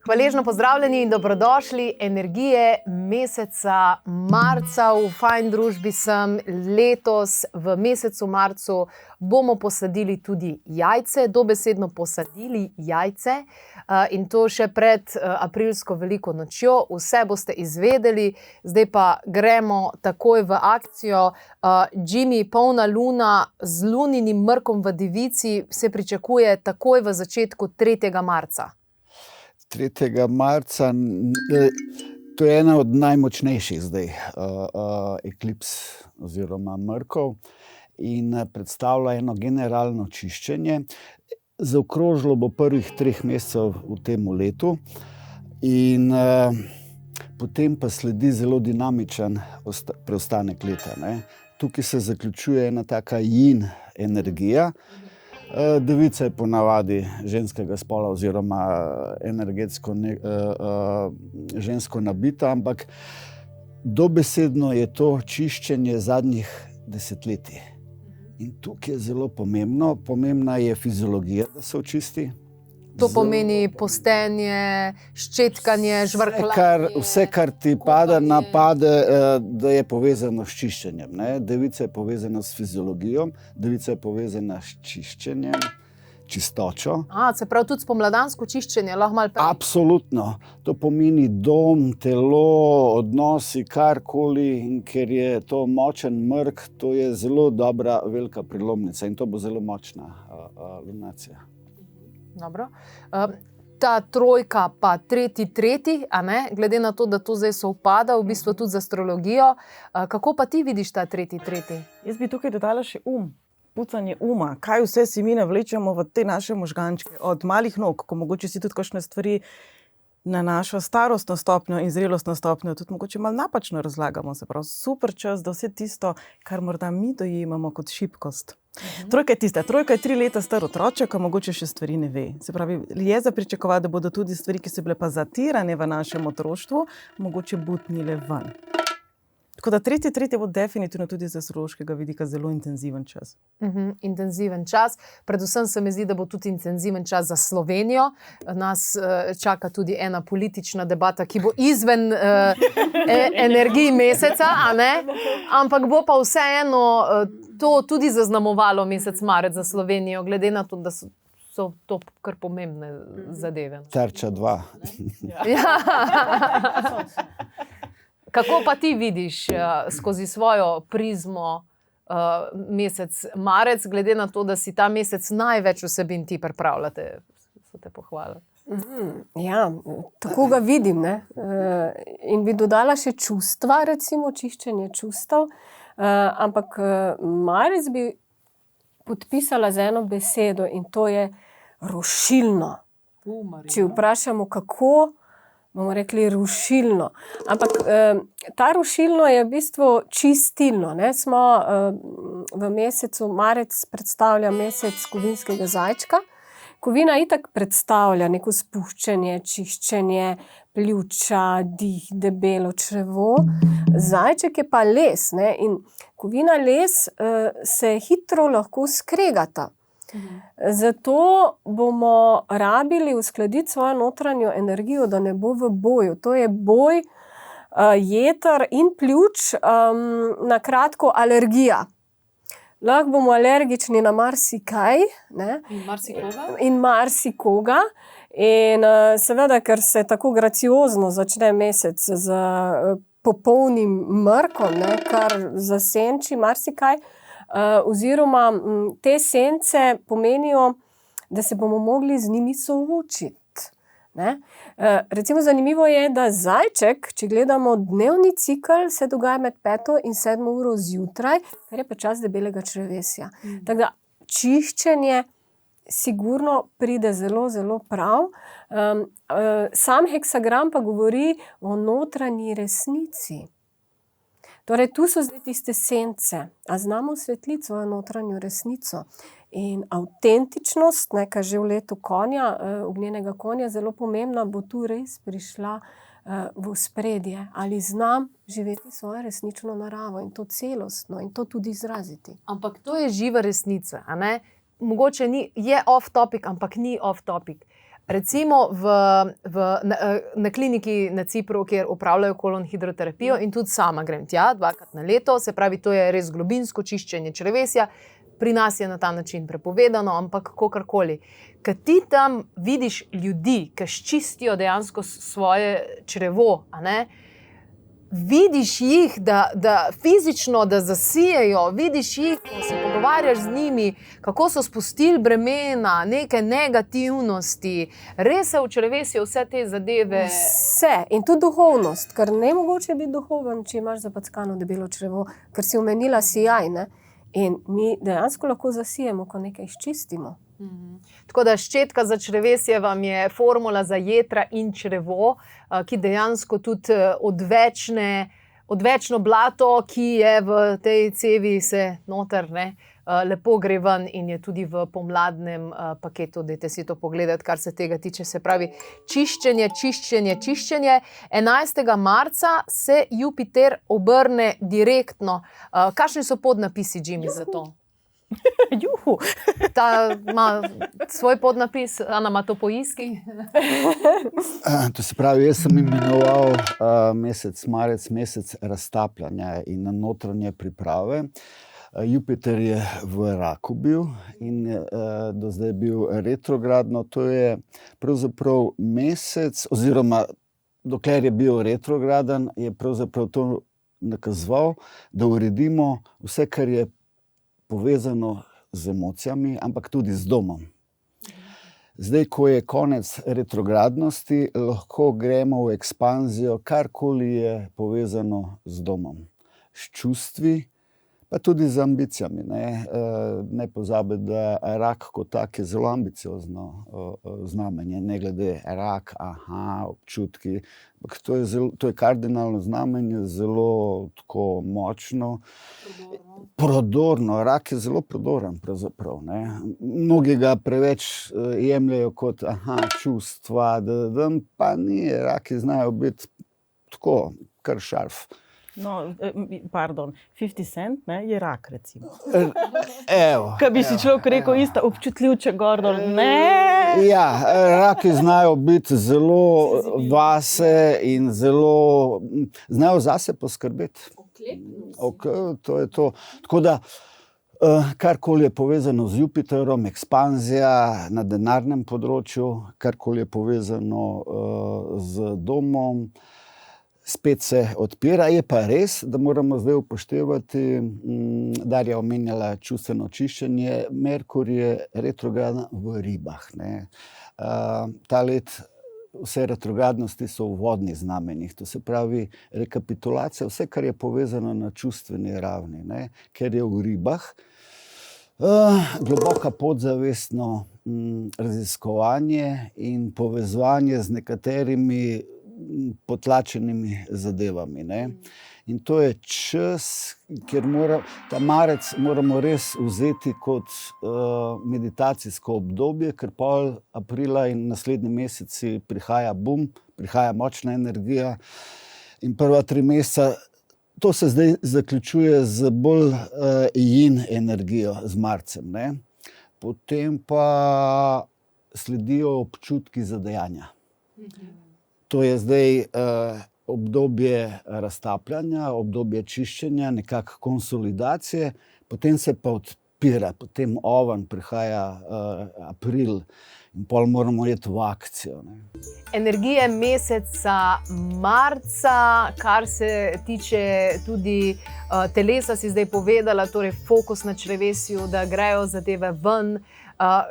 Hvaležno pozdravljeni in dobrodošli. Energije meseca marca v Fajn družbi sem. Letos v mesecu marcu bomo posadili tudi jajce, dobesedno posadili jajce in to še pred aprilsko veliko nočjo. Vse boste izvedeli, zdaj pa gremo takoj v akcijo. Jimmy, polna luna z luninim mrkom v Devici se pričakuje takoj v začetku 3. marca. 3. marca, to je ena od najmočnejših zdaj eklips oziroma mrkov in predstavlja eno generalno čiščenje. Zaokrožilo bo prvih 3 mesecev v tem letu in potem pa sledi zelo dinamičen preostanek leta, ne. Tukaj se zaključuje ena taka yin energija. Devica je ponavadi ženskega spola oziroma energetsko žensko nabita, ampak dobesedno je to čiščenje zadnjih desetletij. In tukaj je zelo pomembna je fiziologija, da se očisti. To pomeni postenje, ščetkanje, žvrkljanje. Vse, kar ti napade, da je povezano s čiščenjem, ne. Devica je povezana s fiziologijo, devica je povezana s čiščenjem, čistočo. Se pravi tudi spomladansko čiščenje, lahko malo prej. Absolutno. To pomeni dom, telo, odnosi, karkoli, in ker je to močen mrk, to je zelo dobra, velika prelomnica in to bo zelo močna lunacija. Dobro. Ta trojka pa 3.3., a ne, glede na to, da to zdaj sovpada v bistvu tudi z astrologijo. Kako pa ti vidiš ta 3.3.? Jaz bi tukaj dodala še pucanje uma. Kaj vse si mi navlečemo v te naše možgančke, od malih nog, ko mogoče si tudi kakšne stvari na našo starostno stopnjo in zrelostno stopnjo tudi mogoče malo napačno razlagamo. Se pravi, super čas, da vse tisto, kar morda mi dojemamo kot šibkost. Trojka je 3 leta star otroček, ko mogoče še stvari ne ve. Se pravi, je za pričakovati, da bodo tudi stvari, ki so bile pa zatirane v našem otroštvu, mogoče butnile ven. Tako da 3.3. bo definitivno tudi z astrološkega vidika zelo intenziven čas. Intenziven čas. Predvsem se mi zdi, da bo tudi intenziven čas za Slovenijo. Nas čaka tudi ena politična debata, ki bo izven energij meseca, a ne? Ampak bo pa vseeno to tudi zaznamovalo mesec marec za Slovenijo, glede na to, da so to kar pomembne zadeve. Tarča 2. Kako pa ti vidiš skozi svojo prizmo mesec marec, glede na to, da si ta mesec največ vsebin ti pripravljate? So te pohvale. Ja, tako ga vidim, ne. In bi dodala še čustva, recimo čiščenje čustev, ampak marec bi podpisala z eno besedo in to je rušilno. Če vprašamo, kako, bomo rekli rušilno. Ampak ta rušilno je v bistvu čistilno, ne. Smo v mesecu marec predstavlja mesec kovinskega zajčka. Kovina itak predstavlja neko spuščanje, čiščenje pljuča, dih, debelo črevo. Zajček je pa les, ne, in kovina les se hitro lahko skregata. Zato bomo rabili uskladiti svojo notranjo energijo, da ne bo v boju. To je boj jeter in pljuč, na kratko alergija. Lahko bomo alergični na marsikaj, ne? In marsikoga. In seveda, ker se tako graciozno začne mesec z popolnim mrkom, ne, kar zasenči marsikaj, oziroma te sence pomenijo, da se bomo mogli z njimi soočiti, ne. Recimo zanimivo je, da zajček, če gledamo dnevni cikel, se dogaja med 5. in 7. uro zjutraj, kar je pa čas debelega črevesja. Tako da čiščenje sigurno pride zelo, zelo prav. Sam heksagram pa govori o notranji resnici. Torej, tu so zdaj tiste sence, a znamo osvetliti svojo notranjo resnico. In avtentičnost, kar že v letu konja, ognjenega konja, zelo pomembna, bo tu res prišla v ospredje. Ali znam živeti svojo resnično naravo in to celostno in to tudi izraziti. Ampak to je živa resnica, a ne? Mogoče je off topic, ampak ni off topic. Recimo na kliniki na Cipru, kjer opravljajo kolon hidroterapijo, in tudi sama grem tja 2-krat na leto, se pravi, to je res globinsko čiščenje črevesja. Pri nas je na ta način prepovedano, ampak kakorkoli. Kad ti tam vidiš ljudi, ki ščistijo dejansko svoje črevo, a ne? Vidiš jih, da fizično, da zasijejo, vidiš jih, ko se pogovarjaš z njimi, kako so spustili bremena, neke negativnosti, res se v črevesju vse te zadeve. Vse, in tudi duhovnost, ker ne mogoče biti duhoven, če imaš zapackano debelo črevo, ker si omenila sijaj, ne? In mi dejansko lahko zasijemo, ko nekaj izčistimo. Tako da ščetka za črevesje vam je formula za jetra in črevo, ki dejansko tudi odvečno blato, ki je v tej cevi se noter, lepo gre ven in je tudi v pomladnem paketu. Dajte si to pogledati, kar se tega tiče. Se pravi, čiščenje. 11. marca se Jupiter obrne direktno. Kakšni so podnapisi, Jimmy, za to? Juhu. Ta ima svoj podnapis, Ana ima to po iski. To se pravi, jaz sem imenoval mesec marec, mesec raztapljanja in notranje priprave. Jupiter je v Raku bil in do zdaj bil retrogradno. To je pravzaprav mesec, oziroma dokler je bil retrograden, je pravzaprav to nakazoval, da uredimo vse, kar je povezano z emocijami, ampak tudi z domom. Zdaj, ko je konec retrogradnosti, lahko gremo v ekspanzijo, karkoli je povezano z domom, s čustvi, pa tudi z ambicijami. Ne pozabiti, da rak kot tak je zelo ambiciozno znamenje, ne glede rak, občutki. To je kardinalno znamenje, zelo tako močno. Prodorno. Rak je zelo prodoren pravzaprav. Mnogi ga preveč jemljajo kot čustva, pa ni, raki znajo biti tako, kar šarf. No, pardon, 50 Cent je rak, recimo. Kaj bi si človek rekel, isto občutljivče Gordon, Ja, raki znajo biti zelo vase in zelo znajo zase poskrbeti. To je to. Tako da, karkoli je povezano z Jupiterom, ekspanzija na denarnem področju, karkoli je povezano z domom, spet se odpira. Je pa res, da moramo zdaj upoštevati, Darja omenjala čustveno čiščenje, Merkur je retrograden v ribah. Ta let vse retrogradnosti so v vodnih znamenjih, to se pravi rekapitulacija, vse, kar je povezano na čustveni ravni, ker je v ribah. Globoka podzavestno raziskovanje in povezovanje z nekaterimi potlačenimi zadevami. In to je čas, kjer ta marec moramo res vzeti kot meditacijsko obdobje, ker pol aprila in naslednji meseci prihaja bum, prihaja močna energija in prva 3 meseca, to se zdaj zaključuje z bolj yin energijo, z marcem. Potem pa sledijo občutki za dejanja. To je zdaj obdobje raztapljanja, obdobje čiščenja, nekako konsolidacije, potem se pa odpira, potem oven, prihaja april in pol moramo iti v akcijo. Energije meseca marca, kar se tiče tudi telesa, si zdaj povedala, torej fokus na črevesju, da grejo zadeve ven.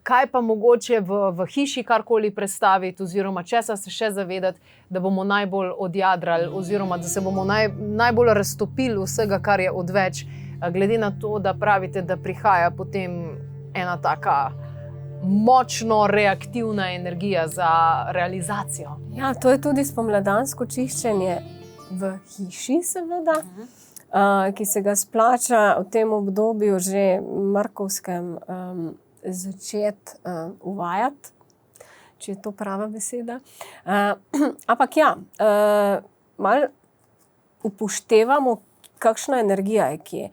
Kaj pa mogoče v hiši karkoli predstaviti, oziroma česa se še zavedati, da bomo najbolj odjadrali, oziroma da se bomo najbolj raztopili vsega, kar je odveč, glede na to, da pravite, da prihaja potem ena taka močno reaktivna energija za realizacijo. Ja, to je tudi spomladansko čiščenje v hiši, seveda. ki se ga splača v tem obdobju že markovskem začeti uvajati, če je to prava beseda. Ampak ja, malo upoštevamo, kakšna energija je kje.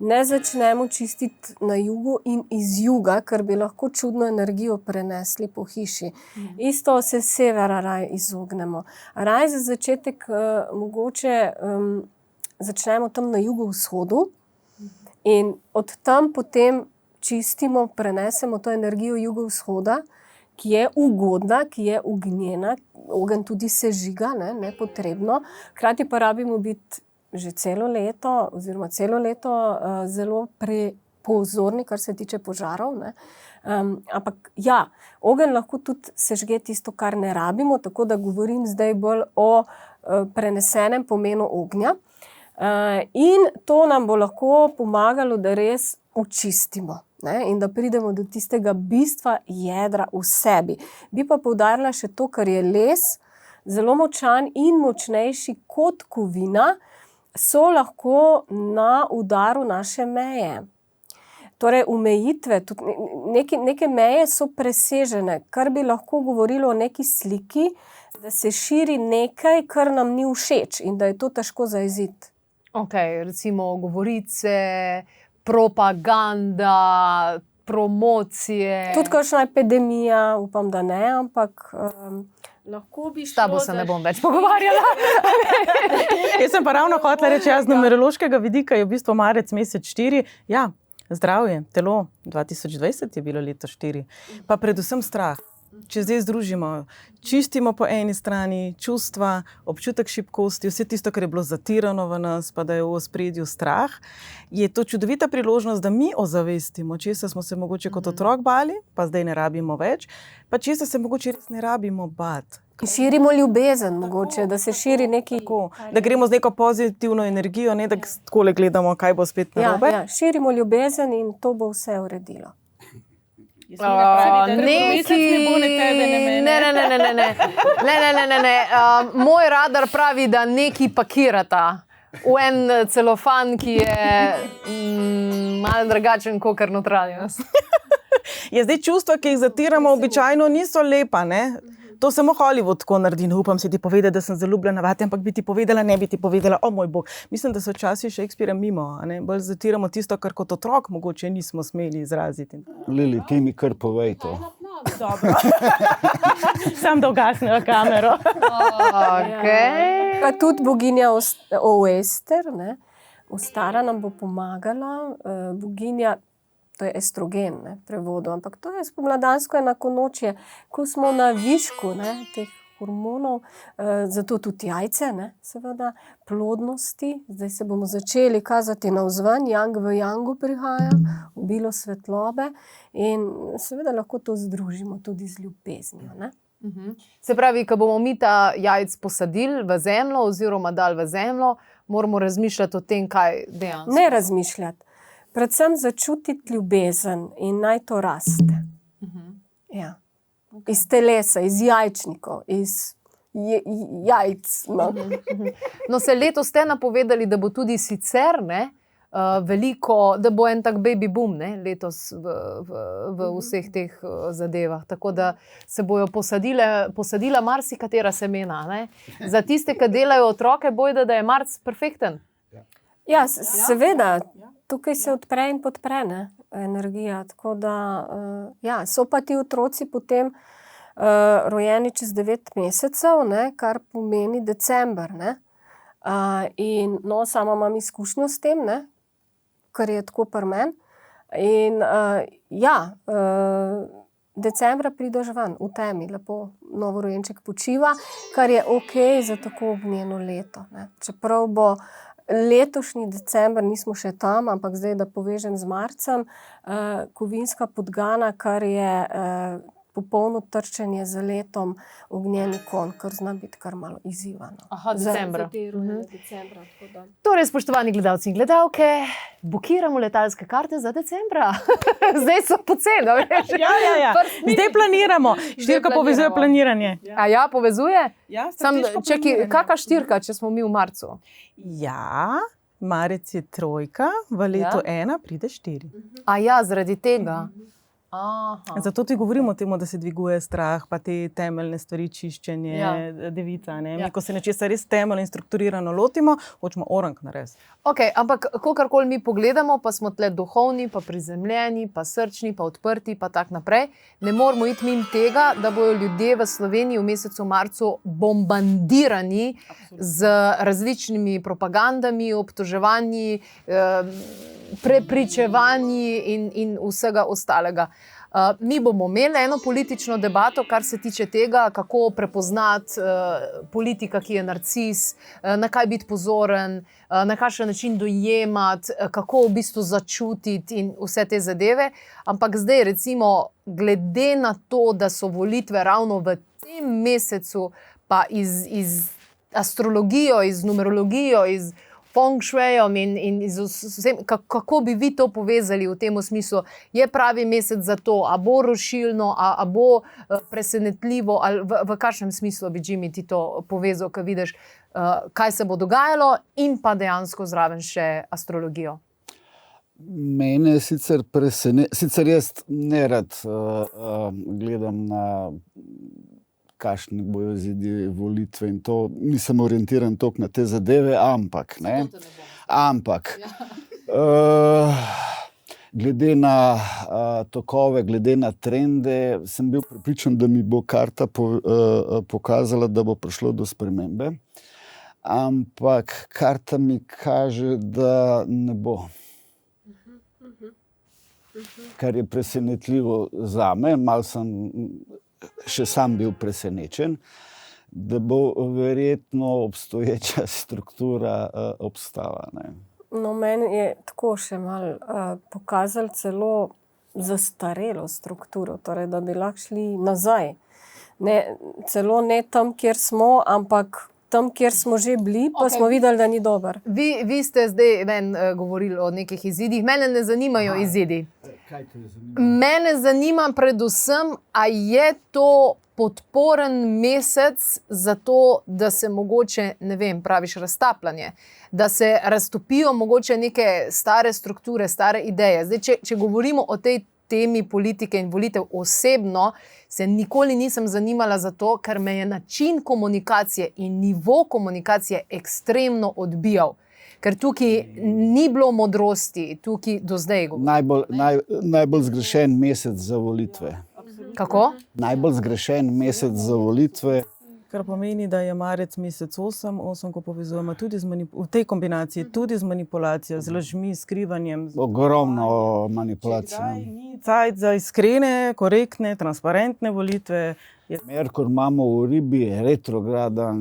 Ne začnemo čistiti na jugu in iz juga, ker bi lahko čudno energijo prenesli po hiši. Isto se severa raje izognemo. Raje za začetek mogoče začnemo tam na jugovzhodu in od tam potem čistimo, prenesemo to energijo jugovzhoda, ki je ugodna, ki je ognjena, ogenj tudi sežiga, nepotrebno. Hkrati pa rabimo biti že celo leto, oziroma celo leto zelo pozorni, kar se tiče požarov. Ampak ja, ogenj lahko tudi sežge tisto, kar ne rabimo, tako da govorim zdaj bolj o prenesenem pomenu ognja. In to nam bo lahko pomagalo, da res očistimo. In da pridemo do tistega bistva jedra v sebi. Bi pa poudarila še to, kar je les, zelo močan in močnejši kot kovina, so lahko na udaru naše meje. Torej, omejitve, tudi neke meje so presežene, kar bi lahko govorilo o neki sliki, da se širi nekaj, kar nam ni všeč in da je to težko zajeziti. Recimo govorice, propaganda, promocije. Tudi kakšna epidemija, upam, da ne, ampak lahko bi šlo. S tabo se ne bom več pogovarjala. Jaz sem pa ravno hotela reči, z numerološkega vidika je v bistvu marec mesec 4. Ja, zdravje, telo, 2020 je bilo leto 4. Pa predvsem strah. Če zdaj združimo, čistimo po eni strani čustva, občutek šibkosti, vse tisto, kar je bilo zatirano v nas, pa da je v ospredju strah, je to čudovita priložnost, da mi ozavestimo, česa smo se mogoče kot otrok bali, pa zdaj ne rabimo več, pa česa se mogoče res ne rabimo bati. Širimo ljubezen, mogoče, da se širi neki... Da gremo z neko pozitivno energijo, ne da takole gledamo, kaj bo spet narobe. Ja, širimo ljubezen in to bo vse uredilo. Moj radar pravi, da neki pakirata v en celofan, ki je malo drugačen kakor notranjost. Ja, zdaj čustva, ki jih zatiramo, običajno niso lepa, ne? To samo Hollywood tako naredi, ne upam si ti povedati, da sem zaljubljena vate, ampak bi ti povedala, ne bi ti povedala, o moj bog. Mislim, da so včasih Shakespearea mimo, bolj zatiramo tisto, kar kot otrok mogoče nismo smeli izraziti. Lili, ti mi kar povej to. Dobro. Sam da ugasnejo kamero. Pa tudi boginja Oester, Ostara nam bo pomagala, boginja, to je estrogen, prevodu, ampak to je spomladansko enakonočje, ko smo na višku teh hormonov, zato tudi jajce, seveda, plodnosti. Zdaj se bomo začeli kazati navzven, yang v yangu prihaja, obilo svetlobe in seveda lahko to združimo tudi z ljubeznijo. Se pravi, ko bomo mi ta jajc posadili v zemljo oziroma dali v zemljo, moramo razmišljati o tem, kaj dejansko. Ne razmišljati. Predvsem začutiti ljubezen in naj to raste. Ja. Iz telesa, iz jajčnikov, iz jajc. No, se letos ste napovedali, da bo tudi sicer veliko, da bo en tak baby boom letos v vseh teh zadevah. Tako da se bojo posadila marsikatera semena. Za tiste, ki delajo otroke, bojda, da je marc perfekten. Ja, seveda. Tukaj se odpre in podpre energija. Tako da, so pa ti otroci potem rojeni čez 9 mesecev, kar pomeni december. In sama imam izkušnjo s tem, kar je tako pri meni. In decembra prideš ven, v temi, lepo novorojenček počiva, kar je okej za tako ognjeno leto. Čeprav bo letošnji december, nismo še tam, ampak zdaj, da povežem z marcem, kovinska podgana, kar je popolno trčenje z letom ognjeni konj, kar zna biti kar malo izzivano. Decembra. Torej, spoštovani gledalci in gledalke, bukiramo letalske karte za decembra. Zdaj so poceni. Ja. Zdaj planiramo. Štirka povezuje planiranje. A ja, povezuje? Ja, kakva štirka, če smo mi v marcu? Ja, Marec je 3, v letu 1 pride 4. A ja, zaradi tega. Aha. Zato ti govorimo o tem, da se dviguje strah, pa te temeljne stvari, čiščenje, devica. Ne? Mi, ko se nečesa res temeljno in strukturirano lotimo, hočemo orang narediti. Okay, ampak, kakorkoli mi pogledamo, pa smo tle duhovni, pa prizemljeni, pa srčni, pa odprti, pa tako naprej. Ne moramo iti mimo tega, da bodo ljudje v Sloveniji v mesecu marcu bombardirani z različnimi propagandami, obtoževanji, prepričevanji in vsega ostalega. Mi bomo imeli eno politično debato, kar se tiče tega, kako prepoznati politika, ki je narcis, na kaj biti pozoren, na kakšen način dojemati, kako v bistvu začutiti in vse te zadeve. Ampak zdaj, recimo, glede na to, da so volitve ravno v tem mesecu, pa iz astrologijo, iz numerologijo, iz feng shuijem in vsem, kako bi vi to povezali v tem smislu? Je pravi mesec za to, a bo rušilno, a bo presenetljivo, ali v kakšnem smislu bi Jimmy ti to povezal, ko vidiš, kaj se bo dogajalo in pa dejansko zraven še astrologijo? Mene sicer sicer jaz nerad gledam na kakšni bojo izidi volitve in to, nisem orientiran toliko na te zadeve, ampak, glede na tokove, glede na trende, sem bil prepričan, da mi bo karta pokazala, da bo prišlo do spremembe, ampak karta mi kaže, da ne bo. Kar je presenetljivo zame, malo sem še sam bil presenečen, da bo verjetno obstoječa struktura obstala. Ne? No, meni je tako še malo pokazalo celo zastarelo strukturo, torej da bi lahko šli nazaj. Celo ne tam, kjer smo, ampak tam, kjer smo že bili, pa smo videli, da ni dober. Vi ste zdaj govorili o nekih izidih. Mene ne zanimajo izidi. Kaj te zanima? Mene zanima predvsem, a je to podporen mesec za to, da se mogoče, ne vem, praviš raztapljanje, da se raztopijo mogoče neke stare strukture, stare ideje. Zdaj, če govorimo o tej temi politike in volitev osebno, se nikoli nisem zanimala za to, ker me je način komunikacije in nivo komunikacije ekstremno odbijal. Ker tukaj ni bilo modrosti, tukaj do zdaj. Najbolj zgrešen mesec za volitve. Kako? Najbolj zgrešen mesec za volitve. Kar pomeni, da je marec mesec 8, ko povezujemo tudi v tej kombinaciji, tudi z manipulacijo, z lažmi, skrivanjem. Ogromno manipulacije. Ni cajt za iskrene, korektne, transparentne volitve. Merkur imamo v ribi, retrogradan,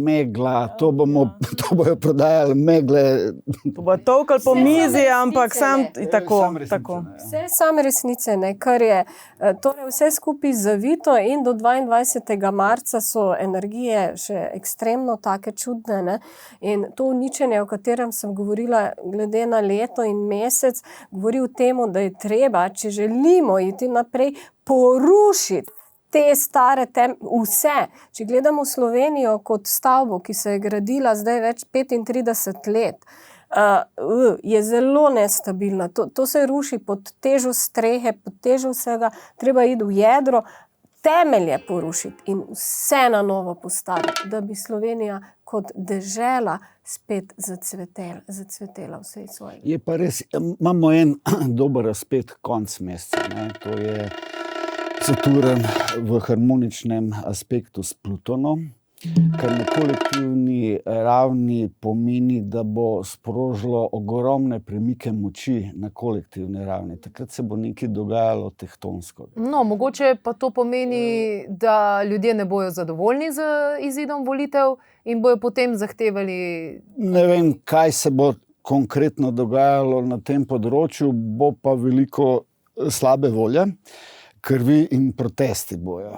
megla, to bojo prodajali megle. To bo tolkal po mizi, ampak sam tako. Vse same resnice, kar je torej vse skupaj zavito in do 22. marca so energije še ekstremno take čudne. Ne? In to uničenje, o katerem sem govorila glede na leto in mesec, govori o tem, da je treba, če želimo iti naprej, porušiti te stare vse. Če gledamo Slovenijo kot stavbo, ki se je gradila zdaj več 35 let, je zelo nestabilna. To se ruši pod težo strehe, pod težo vsega. Treba iti v jedro, temelje porušiti in vse na novo postaviti, da bi Slovenija kot dežela spet zacvetela vse svoje. Je pa res, imamo en dober aspekt konc meseca, ne? To je Saturn v harmoničnem aspektu s Plutonom, kar na kolektivni ravni pomeni, da bo sprožilo ogromne premike moči na kolektivni ravni. Takrat se bo nekaj dogajalo tektonsko. No, mogoče pa to pomeni, da ljudje ne bojo zadovoljni z izidom volitev in bojo potem zahtevali... Ne vem, kaj se bo konkretno dogajalo na tem področju, bo pa veliko slabe volje. Krvi in protesti bojo.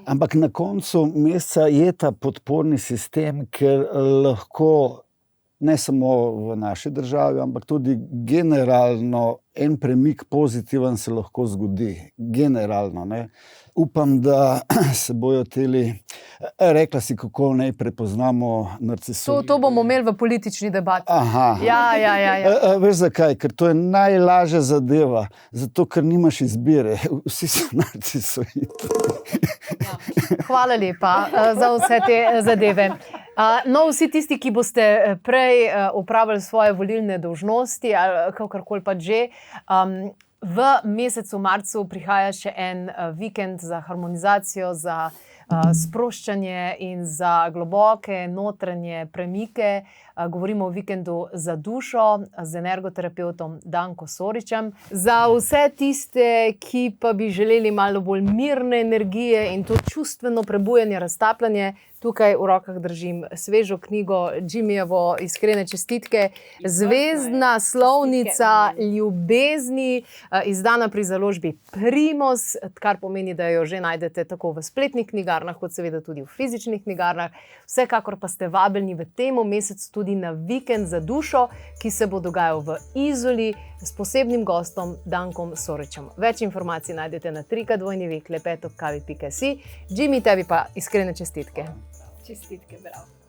Ampak na koncu meseca je ta podporni sistem, ker lahko ne samo v naši državi, ampak tudi generalno en premik pozitiven se lahko zgodi. Generalno, ne. Upam, da se bojo rekla si, kako naj prepoznamo narcisoide. To bomo imeli v politični debati. Aha. Ja. Veš zakaj? Ker to je najlažja zadeva, zato ker nimaš izbire. Vsi so narcisoidi. Hvala lepa za vse te zadeve. No, vsi tisti, ki boste prej opravili svoje volilne dolžnosti ali kakorkoli pa že, v mesecu marcu prihaja še en vikend za harmonizacijo, za sproščanje in za globoke notranje premike. Govorimo o vikendu za dušo z energoterapeutom Danko Soričem. Za vse tiste, ki pa bi želeli malo bolj mirne energije in to čustveno prebujanje, raztapljanje, tukaj v rokah držim svežo knjigo Jimmyjevo Iskrene čestitke. Zvezdna slovnica ljubezni, izdana pri založbi Primos, kar pomeni, da jo že najdete tako v spletnih knjigarnah, kot seveda tudi v fizičnih knjigarnah. Vsekakor pa ste vabljeni v tem mesecu tudi na vikend za dušo, ki se bo dogajal v Izoli s posebnim gostom Dankom Soričem. Več informacij najdete na www.klepetobkavi.si. Jimmy, tebi pa iskrene čestitke. Čestitke, bravo.